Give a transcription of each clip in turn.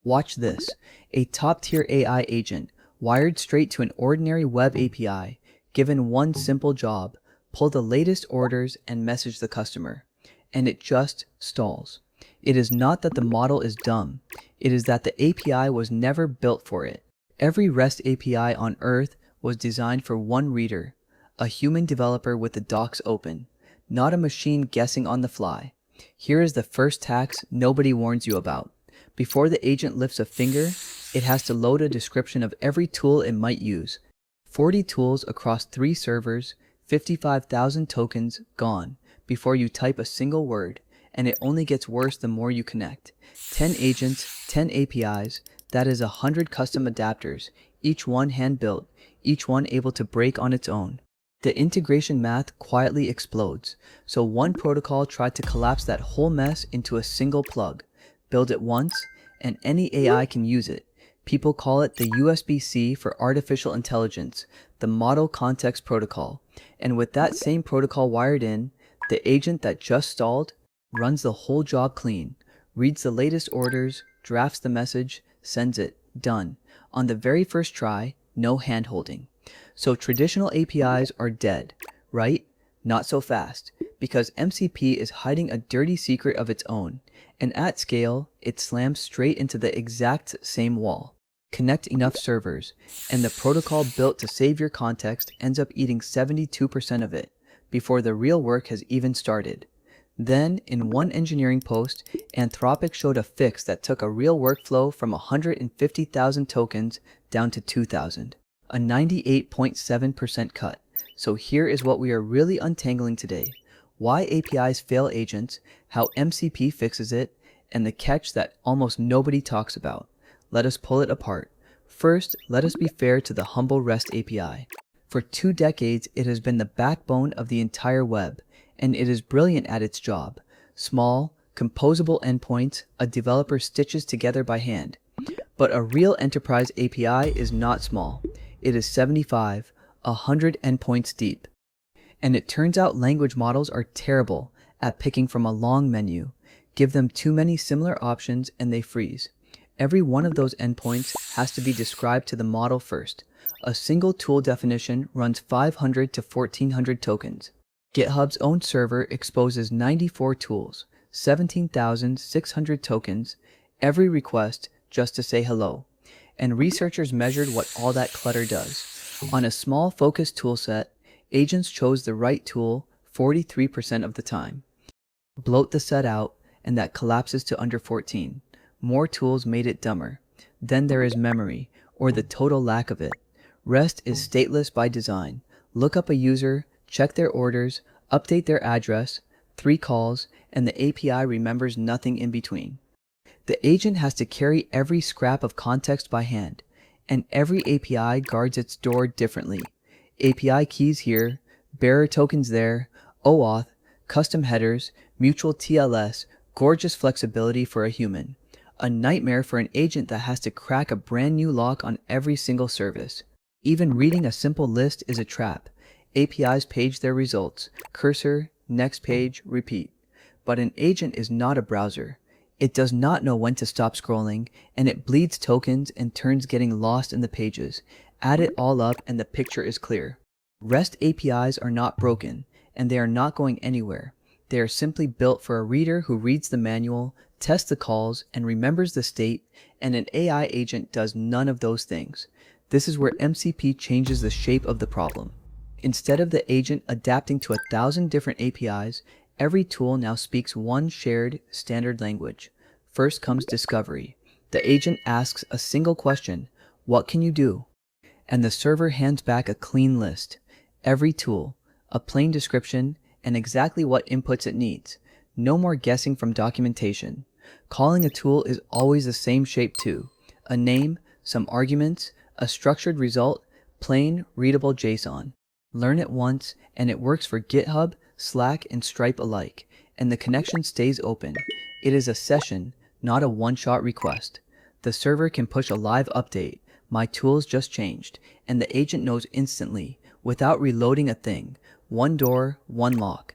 Watch this. A top-tier AI agent, wired straight to an ordinary web API, given one simple job, pull the latest orders and message the customer. And it just stalls. It is not that the model is dumb. It is that the API was never built for it. Every REST API on Earth was designed for one reader, a human developer with the docs open, not a machine guessing on the fly. Here is the first tax nobody warns you about. Before the agent lifts a finger, it has to load a description of every tool it might use. 40 tools across 3 servers, 55,000 tokens gone before you type a single word, and it only gets worse the more you connect. 10 agents, 10 APIs, that is 100 custom adapters, each one hand-built, each one able to break on its own. The integration math quietly explodes, so one protocol tried to collapse that whole mess into a single plug. Build it once, and any AI can use it. People call it the USB-C for artificial intelligence, the Model Context Protocol. And with that same protocol wired in, the agent that just stalled runs the whole job clean, reads the latest orders, drafts the message, sends it, done. On the very first try, no hand-holding. So traditional APIs are dead, right? Not so fast, because MCP is hiding a dirty secret of its own, and at scale, it slams straight into the exact same wall. Connect enough servers, and the protocol built to save your context ends up eating 72% of it, before the real work has even started. Then, in one engineering post, Anthropic showed a fix that took a real workflow from 150,000 tokens down to 2,000, a 98.7% cut. So here is what we are really untangling today: why APIs fail agents, how MCP fixes it, and the catch that almost nobody talks about. Let us pull it apart. First, let us be fair to the humble REST API. For 2 decades, it has been the backbone of the entire web, and it is brilliant at its job. Small, composable endpoints a developer stitches together by hand. But a real enterprise API is not small. It is 75, 100 endpoints deep. And it turns out language models are terrible at picking from a long menu. Give them too many similar options and they freeze. Every one of those endpoints has to be described to the model first. A single tool definition runs 500 to 1400 tokens. GitHub's own server exposes 94 tools, 17,600 tokens, every request just to say hello. And researchers measured what all that clutter does. On a small focused toolset, agents chose the right tool 43% of the time. Bloat the set out, and that collapses to under 14. More tools made it dumber. Then there is memory, or the total lack of it. REST is stateless by design. Look up a user, check their orders, update their address, 3 calls, and the API remembers nothing in between. The agent has to carry every scrap of context by hand, and every API guards its door differently. API keys here, bearer tokens there, OAuth, custom headers, mutual TLS, gorgeous flexibility for a human. A nightmare for an agent that has to crack a brand new lock on every single service. Even reading a simple list is a trap. APIs page their results, cursor, next page, repeat. But an agent is not a browser. It does not know when to stop scrolling, and it bleeds tokens and turns getting lost in the pages. Add it all up and the picture is clear. REST APIs are not broken, and they are not going anywhere. They are simply built for a reader who reads the manual, tests the calls, and remembers the state, and an AI agent does none of those things. This is where MCP changes the shape of the problem. Instead of the agent adapting to 1,000 different APIs, every tool now speaks one shared, standard language. First comes discovery. The agent asks a single question: what can you do? And the server hands back a clean list. Every tool, a plain description, and exactly what inputs it needs. No more guessing from documentation. Calling a tool is always the same shape too. A name, some arguments, a structured result, plain, readable JSON. Learn it once, and it works for GitHub, Slack, and Stripe alike, and the connection stays open. It is a session, not a one-shot request. The server can push a live update, my tools just changed, and the agent knows instantly, without reloading a thing. One door, one lock.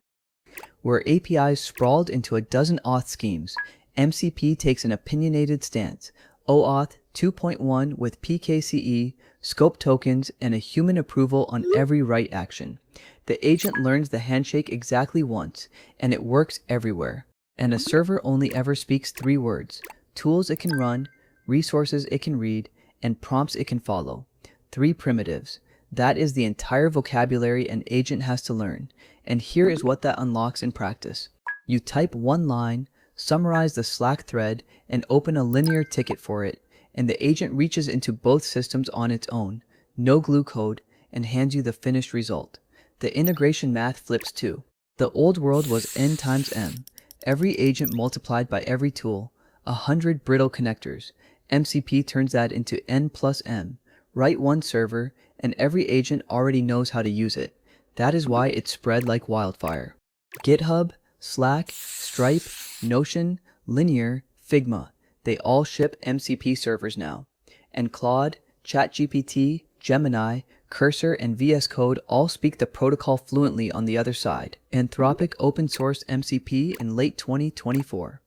Where APIs sprawled into a dozen auth schemes, MCP takes an opinionated stance. OAuth 2.1 with PKCE, scope tokens, and a human approval on every write action. The agent learns the handshake exactly once, and it works everywhere. And a server only ever speaks 3 words: tools it can run, resources it can read, and prompts it can follow. 3 primitives. That is the entire vocabulary an agent has to learn. And here is what that unlocks in practice. You type 1 line, summarize the Slack thread, and open a linear ticket for it, and the agent reaches into both systems on its own, no glue code, and hands you the finished result. The integration math flips too. The old world was n times m. Every agent multiplied by every tool, 100 brittle connectors. MCP turns that into n plus m. Write 1 server, and every agent already knows how to use it. That is why it spread like wildfire. GitHub, Slack, Stripe, Notion, Linear, Figma, they all ship MCP servers now. And Claude, ChatGPT, Gemini, Cursor, and VS Code all speak the protocol fluently on the other side. Anthropic open-sourced MCP in late 2024.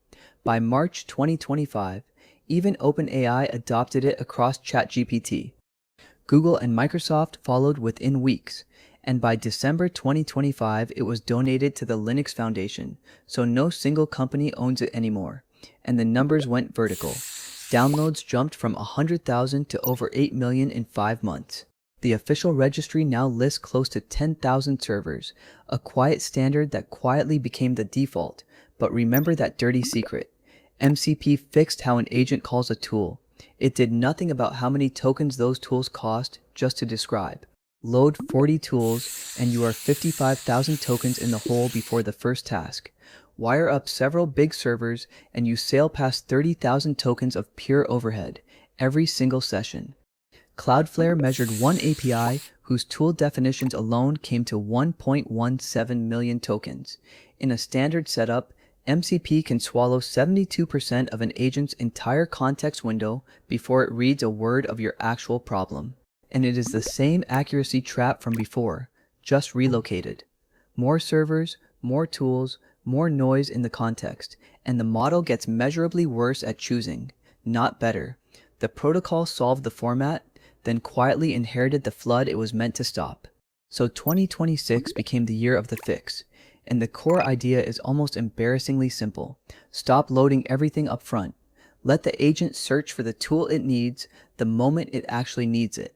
By March 2025, even OpenAI adopted it across ChatGPT. Google and Microsoft followed within weeks, and by December 2025 it was donated to the Linux Foundation, so no single company owns it anymore. And the numbers went vertical. Downloads jumped from 100,000 to over 8 million in 5 months. The official registry now lists close to 10,000 servers, a quiet standard that quietly became the default. But remember that dirty secret. MCP fixed how an agent calls a tool. It did nothing about how many tokens those tools cost, just to describe. Load 40 tools, and you are 55,000 tokens in the hole before the first task. Wire up several big servers, and you sail past 30,000 tokens of pure overhead, every single session. Cloudflare measured one API whose tool definitions alone came to 1.17 million tokens. In a standard setup, MCP can swallow 72% of an agent's entire context window before it reads a word of your actual problem. And it is the same accuracy trap from before, just relocated. More servers, more tools, more noise in the context, and the model gets measurably worse at choosing, not better. The protocol solved the format, then quietly inherited the flood it was meant to stop. So 2026 became the year of the fix, and the core idea is almost embarrassingly simple. Stop loading everything up front. Let the agent search for the tool it needs the moment it actually needs it.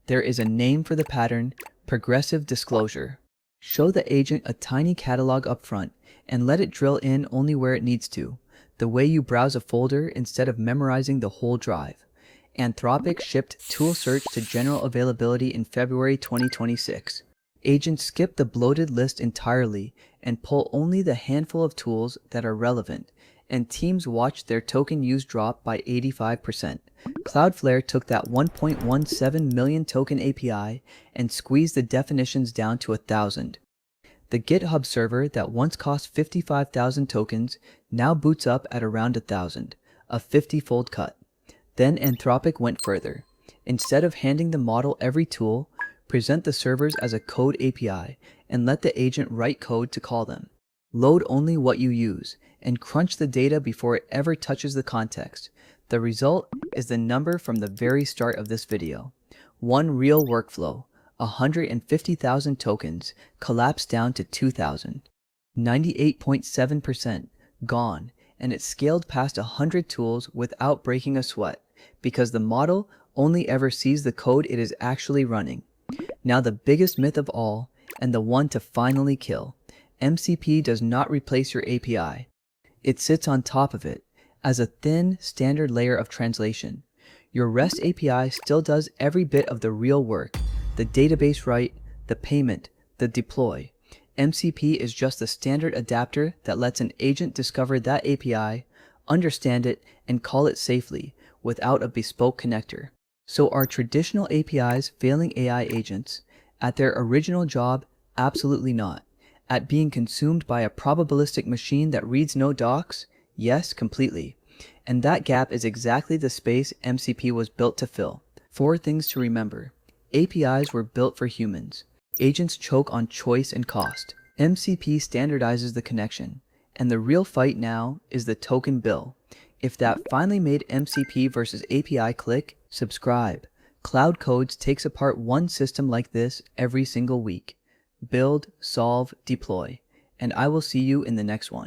There is a name for the pattern: progressive disclosure. Show the agent a tiny catalog up front, and let it drill in only where it needs to, the way you browse a folder instead of memorizing the whole drive. Anthropic shipped tool search to general availability in February 2026. Agents skip the bloated list entirely and pull only the handful of tools that are relevant, and teams watch their token use drop by 85%. Cloudflare took that 1.17 million token API and squeezed the definitions down to 1,000. The GitHub server that once cost 55,000 tokens now boots up at around 1,000, a 50-fold cut. Then Anthropic went further. Instead of handing the model every tool, present the servers as a code API and let the agent write code to call them. Load only what you use and crunch the data before it ever touches the context. The result is the number from the very start of this video. One real workflow, 150,000 tokens, collapsed down to 2,000. 98.7% gone, and it scaled past 100 tools without breaking a sweat, because the model only ever sees the code it is actually running. Now the biggest myth of all, and the one to finally kill: MCP does not replace your API. It sits on top of it, as a thin, standard layer of translation. Your REST API still does every bit of the real work: the database write, the payment, the deploy. MCP is just the standard adapter that lets an agent discover that API, understand it, and call it safely, without a bespoke connector. So are traditional APIs failing AI agents? At their original job, absolutely not. At being consumed by a probabilistic machine that reads no docs? Yes, completely. And that gap is exactly the space MCP was built to fill. 4 things to remember. APIs were built for humans. Agents choke on choice and cost. MCP standardizes the connection. And the real fight now is the token bill. If that finally made MCP versus API click, subscribe. Cloud Codes takes apart one system like this every single week. Build, solve, deploy. And I will see you in the next one.